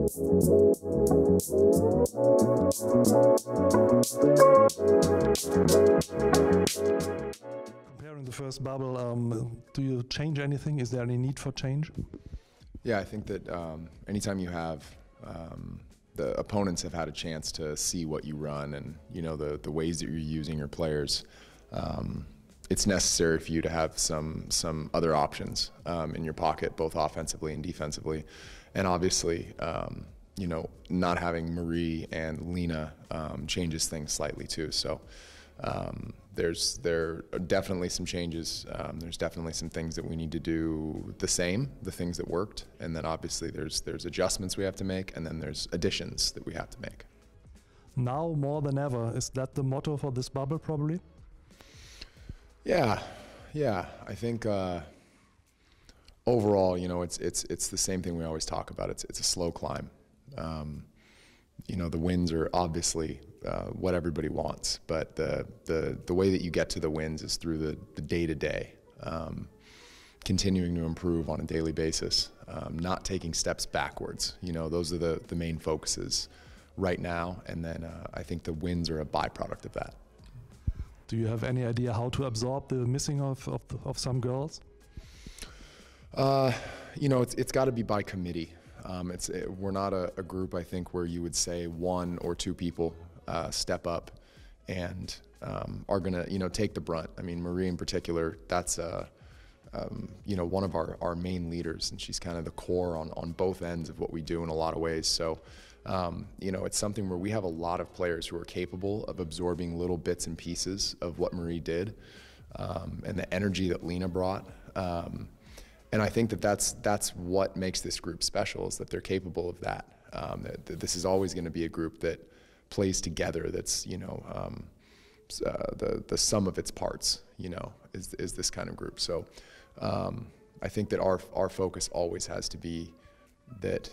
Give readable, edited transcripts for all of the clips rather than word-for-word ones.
Comparing the first bubble, do you change anything? Is there any need for change? Yeah, I think that anytime you have the opponents have had a chance to see what you run and the ways that you're using your players, it's necessary for you to have some other options in your pocket, both offensively and defensively. And obviously, not having Marie and Lena changes things slightly too. So there are definitely some changes. There's definitely some things that we need to do the same, the things that worked, and then obviously there's adjustments we have to make, and then there's additions that we have to make. Now more than ever, is that the motto for this bubble probably? Yeah. I think overall, it's the same thing we always talk about. It's a slow climb. The wins are obviously what everybody wants, but the way that you get to the wins is through the day-to-day, continuing to improve on a daily basis, not taking steps backwards. Those are the main focuses right now, and then I think the wins are a byproduct of that. Do you have any idea how to absorb the missing of some girls? It's got to be by committee. We're not a group, I think, where you would say one or two people step up and are going to, take the brunt. I mean, Marie in particular, that's one of our main leaders, and she's kind of the core on both ends of what we do in a lot of ways. So, it's something where we have a lot of players who are capable of absorbing little bits and pieces of what Marie did, and the energy that Lena brought. And I think that's what makes this group special, is that they're capable of that. That this is always going to be a group that plays together. That's the sum of its parts. Is this kind of group. So I think that our focus always has to be that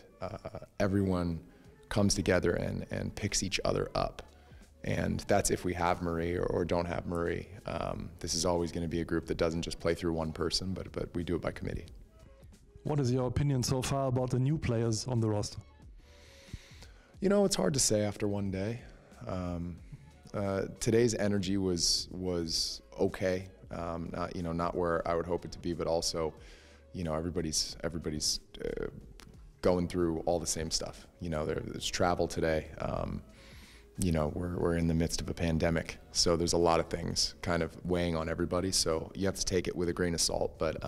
everyone comes together and picks each other up. And that's if we have Marie or don't have Marie. This is always going to be a group that doesn't just play through one person, but we do it by committee. What is your opinion so far about the new players on the roster? It's hard to say after one day. Today's energy was okay. Not where I would hope it to be, but also, everybody's going through all the same stuff. There's travel today. We're in the midst of a pandemic, so there's a lot of things kind of weighing on everybody. So you have to take it with a grain of salt. But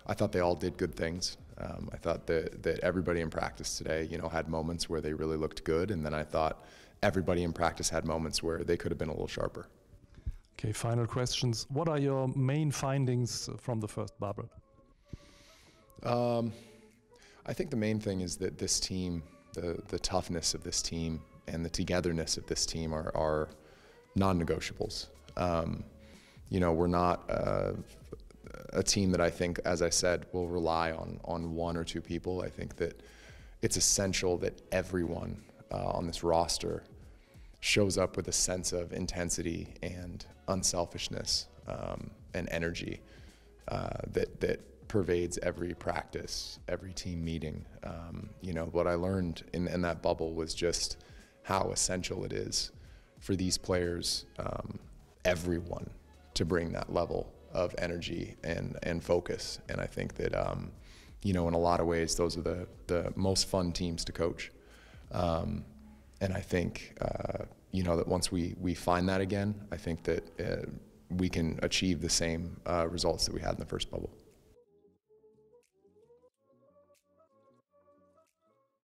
I thought they all did good things. I thought that everybody in practice today, had moments where they really looked good, and then I thought everybody in practice had moments where they could have been a little sharper. Okay, final questions. What are your main findings from the first bubble? I think the main thing is that this team, the toughness of this team and the togetherness of this team are non-negotiables. We're not a team that I think, as I said, will rely on one or two people. I think that it's essential that everyone on this roster shows up with a sense of intensity and unselfishness and energy that pervades every practice, every team meeting. What I learned in that bubble was just how essential it is for these players, everyone, to bring that level of energy and focus. And I think that, in a lot of ways, those are the most fun teams to coach. And I think, that once we find that again, I think that we can achieve the same results that we had in the first bubble.